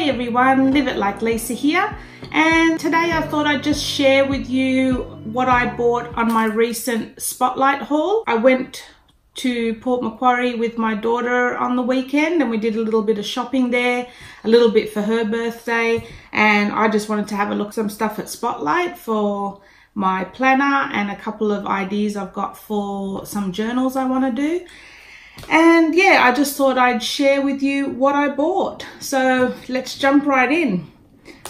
Hey everyone, Live It Like Lisa here, and today I thought I'd just share with you what I bought on my recent Spotlight haul. I went to Port Macquarie with my daughter on the weekend and we did a little bit of shopping there, a little bit for her birthday, and I just wanted to have a look at some stuff at Spotlight for my planner and a couple of ideas I've got for some journals I want to do. And yeah, I just thought I'd share with you what I bought. So let's jump right in.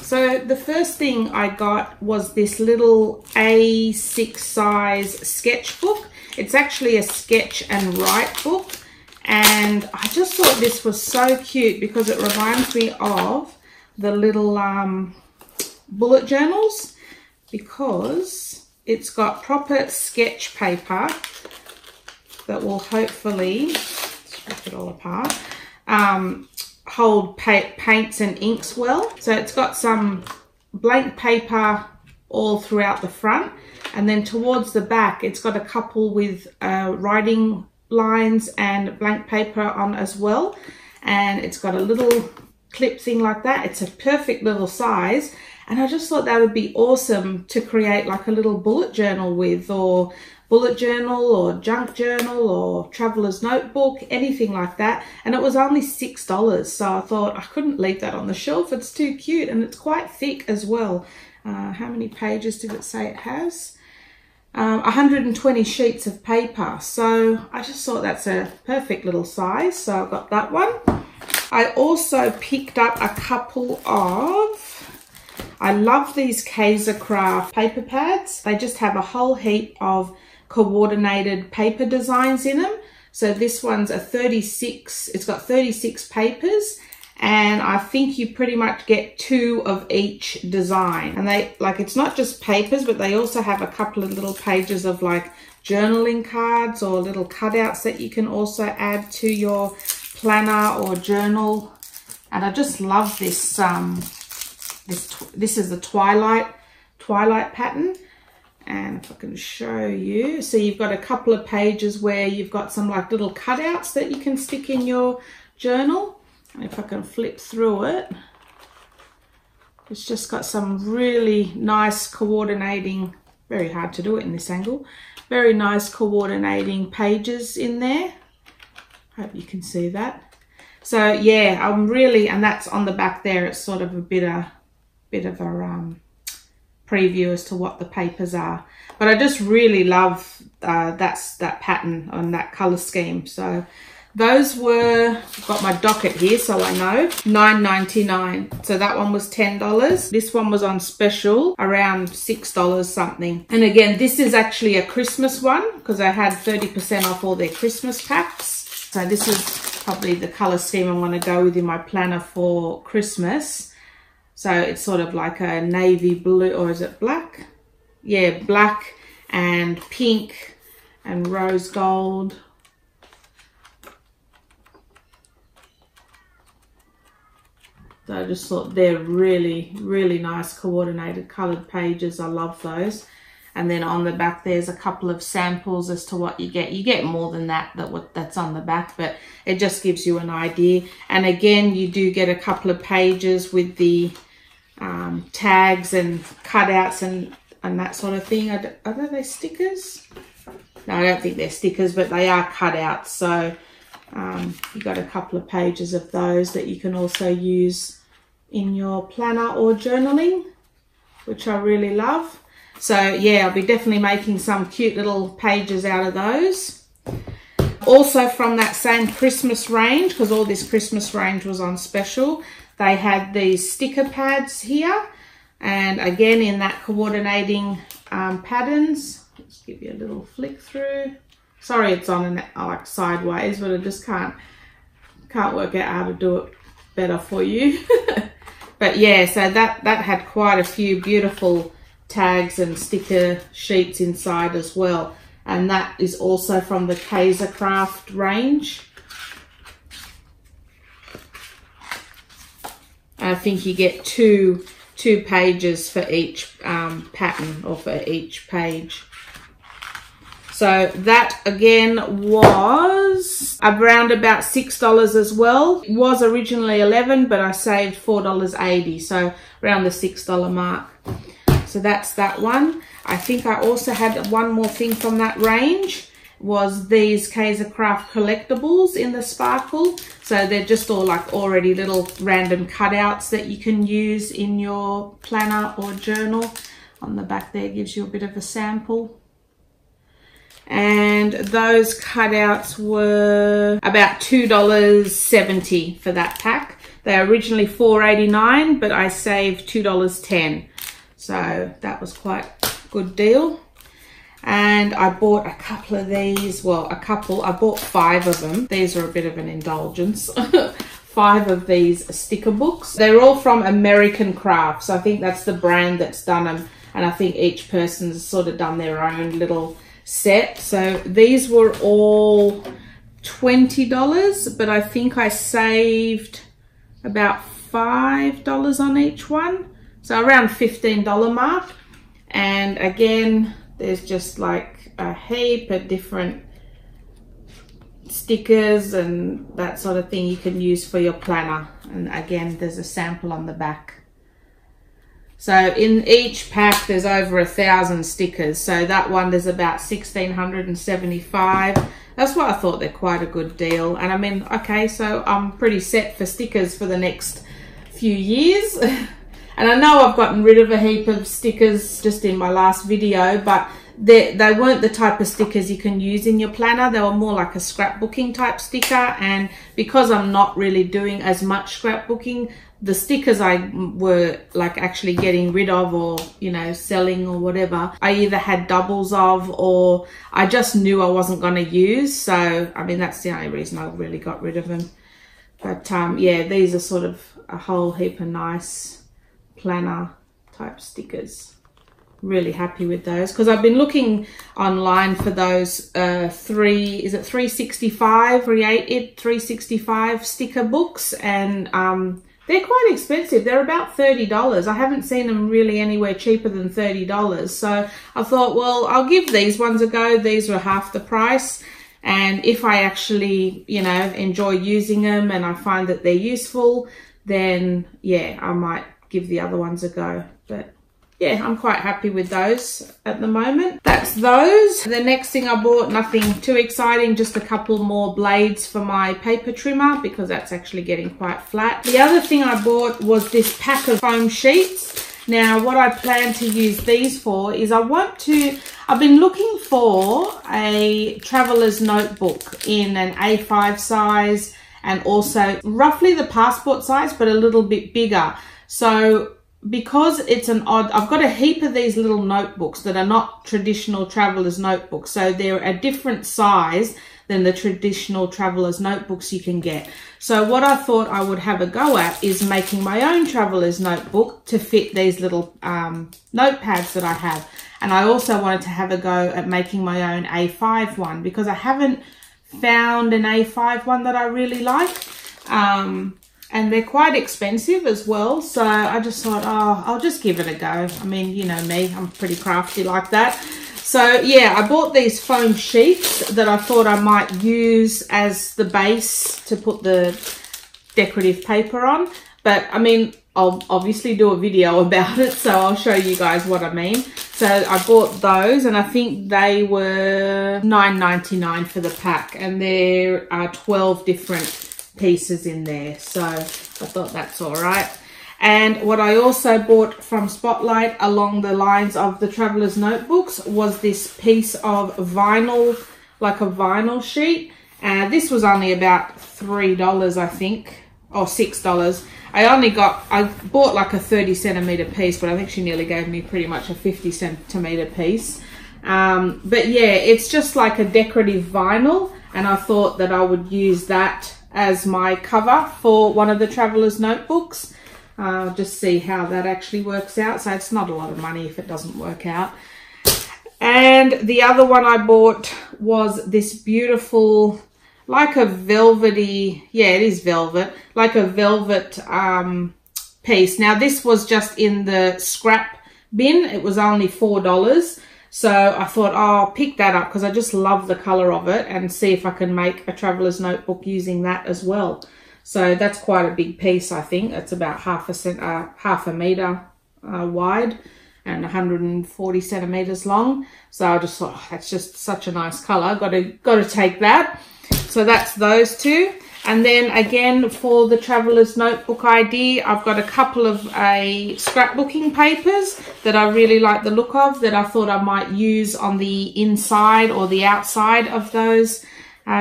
So the first thing I got was this little A6 size sketchbook. It's actually a sketch and write book. And I just thought this was so cute because it reminds me of the little bullet journals, because it's got proper sketch paper that will hopefully, strip it all apart, hold paints and inks well. So it's got some blank paper all throughout the front, and then towards the back it's got a couple with writing lines and blank paper on as well, and it's got a little clip thing like that. It's a perfect little size, and I just thought that would be awesome to create like a little bullet journal with, or bullet journal or junk journal or traveler's notebook, anything like that. And it was only $6, so I thought I couldn't leave that on the shelf. It's too cute, and it's quite thick as well. How many pages did it say it has? 120 sheets of paper, so I just thought that's a perfect little size, so I got that one. I also picked up a couple of, I love these Kaiser Craft paper pads. They just have a whole heap of coordinated paper designs in them. So this one's a 36, it's got 36 papers, and I think you pretty much get 2 of each design. And they, like, it's not just papers, but they also have a couple of little pages of like journaling cards or little cutouts that you can also add to your planner or journal. And I just love this, this is the Twilight pattern. And if I can show you, so you've got a couple of pages where you've got some like little cutouts that you can stick in your journal. And if I can flip through it, it's just got some really nice coordinating, very hard to do it in this angle, very nice coordinating pages in there. Hope you can see that. So yeah, I'm really, and that's on the back there, it's sort of a bit of a preview as to what the papers are, but I just really love that pattern on that color scheme. So those were, I've got my docket here so I know, $9.99. So that one was $10. This one was on special around $6 something. And again, this is actually a Christmas one because I had 30% off all their Christmas packs. So this is probably the color scheme I'm going to go with in my planner for Christmas. So it's sort of like a navy blue, or is it black? Yeah, black and pink and rose gold. So I just thought they're really, really nice coordinated colored pages. I love those. And then on the back, there's a couple of samples as to what you get. You get more than that's on the back, but it just gives you an idea. And again, you do get a couple of pages with the tags and cutouts and that sort of thing. Are they stickers? No, I don't think they're stickers, but they are cutouts. So you've got a couple of pages of those that you can also use in your planner or journaling, which I really love. So yeah, I'll be definitely making some cute little pages out of those. Also from that same Christmas range, because all this Christmas range was on special, they had these sticker pads here, and again in that coordinating patterns. Let's give you a little flick through. Sorry it's on like sideways, but I just can't work out how to do it better for you. But yeah, so that had quite a few beautiful tags and sticker sheets inside as well, and that is also from the Kaiser Craft range. I think you get two pages for each pattern, or for each page. So that again was was around about $6 as well. It was originally $11, but I saved $4.80, so around the $6 mark. So that's that one. I think I also had one more thing from that range, was these Kaiser Craft collectibles in the sparkle. So they're just all like already little random cutouts that you can use in your planner or journal. On the back there gives you a bit of a sample. And those cutouts were about $2.70 for that pack. They were originally $4.89, but I saved $2.10. So that was quite a good deal. And I bought a couple of these, well, I bought 5 of them. These are a bit of an indulgence. 5 of these sticker books. They're all from American Crafts. I think that's the brand that's done them. And I think each person's sort of done their own little set. So these were all $20, but I think I saved about $5 on each one. So around $15 mark. And again, there's just like a heap of different stickers and that sort of thing you can use for your planner. And again, there's a sample on the back. So in each pack, there's over 1,000 stickers. So that one, there's about 1,675. That's why I thought they're quite a good deal. And I mean, okay, so I'm pretty set for stickers for the next few years. And I know I've gotten rid of a heap of stickers just in my last video, but they weren't the type of stickers you can use in your planner. They were more like a scrapbooking type sticker. And because I'm not really doing as much scrapbooking, the stickers I were like actually getting rid of, or, you know, selling or whatever, I either had doubles of, or I just knew I wasn't going to use. So, I mean, that's the only reason I really got rid of them. But yeah, these are sort of a whole heap of nice planner type stickers. Really happy with those, because I've been looking online for those 365 sticker books, and they're quite expensive. They're about $30. I haven't seen them really anywhere cheaper than $30. So I thought, well, I'll give these ones a go. These were half the price. And if I actually, you know, enjoy using them and I find that they're useful, then yeah, I might give the other ones a go. But yeah, I'm quite happy with those at the moment. That's those. The next thing I bought, nothing too exciting, just a couple more blades for my paper trimmer, because that's actually getting quite flat. The other thing I bought was this pack of foam sheets. Now, what I plan to use these for is I've been looking for a traveler's notebook in an A5 size, and also roughly the passport size, but a little bit bigger. So because it's I've got a heap of these little notebooks that are not traditional traveler's notebooks. So they're a different size than the traditional traveler's notebooks you can get. So what I thought I would have a go at is making my own traveler's notebook to fit these little notepads that I have. And I also wanted to have a go at making my own A5 one, because I haven't found an A5 one that I really like. And they're quite expensive as well. So I just thought, oh, I'll just give it a go. I mean, you know me, I'm pretty crafty like that. So yeah, I bought these foam sheets that I thought I might use as the base to put the decorative paper on. But I mean, I'll obviously do a video about it, so I'll show you guys what I mean. So I bought those, and I think they were $9.99 for the pack, and there are 12 different pieces in there, so I thought that's all right. And what I also bought from Spotlight along the lines of the traveler's notebooks was this piece of vinyl, like a vinyl sheet. This was only about $3, I think, or $6. I bought like a 30 centimeter piece, but I think she nearly gave me pretty much a 50 centimeter piece. But yeah, it's just like a decorative vinyl, and I thought that I would use that as my cover for one of the traveler's notebooks. Just see how that actually works out. So it's not a lot of money if it doesn't work out. And the other one I bought was this beautiful, like a velvety, yeah, it is velvet, like a velvet piece. Now this was just in the scrap bin. It was only $4. So I thought, oh, I'll pick that up because I just love the color of it and see if I can make a traveler's notebook using that as well. So that's quite a big piece, I think. It's about half a meter wide and 140 centimeters long. So I just thought, oh, that's just such a nice color. Got to take that. So that's those two. And then again, for the traveler's notebook idea, I've got a couple of scrapbooking papers that I really like the look of, that I thought I might use on the inside or the outside of those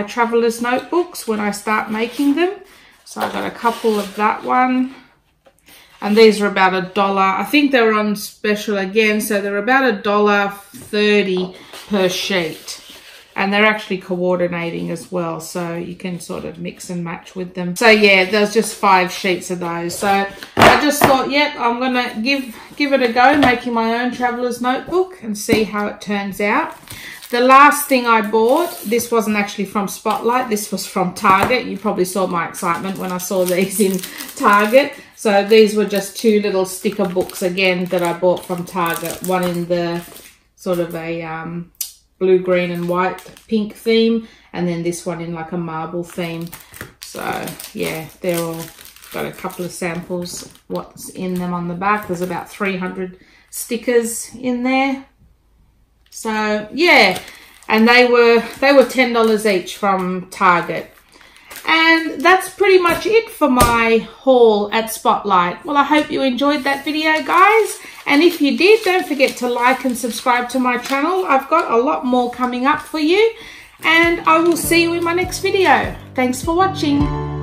traveler's notebooks when I start making them. So I got a couple of that one. And these are about $1. I think they're on special again, so they're about $1.30 per sheet. And they're actually coordinating as well, so you can sort of mix and match with them. So yeah, there's just 5 sheets of those. So I just thought, yep, I'm gonna give it a go, making my own traveler's notebook and see how it turns out. The last thing I bought, this wasn't actually from Spotlight, this was from Target. You probably saw my excitement when I saw these in Target. So these were just 2 little sticker books again that I bought from Target. One in the sort of a blue, green and white pink theme, and then this one in like a marble theme. So yeah, they're all got a couple of samples what's in them on the back. There's about 300 stickers in there. So yeah, and they were $10 each from Target. And that's pretty much it for my haul at Spotlight. Well, I hope you enjoyed that video, guys. And if you did, don't forget to like and subscribe to my channel. I've got a lot more coming up for you. And I will see you in my next video. Thanks for watching.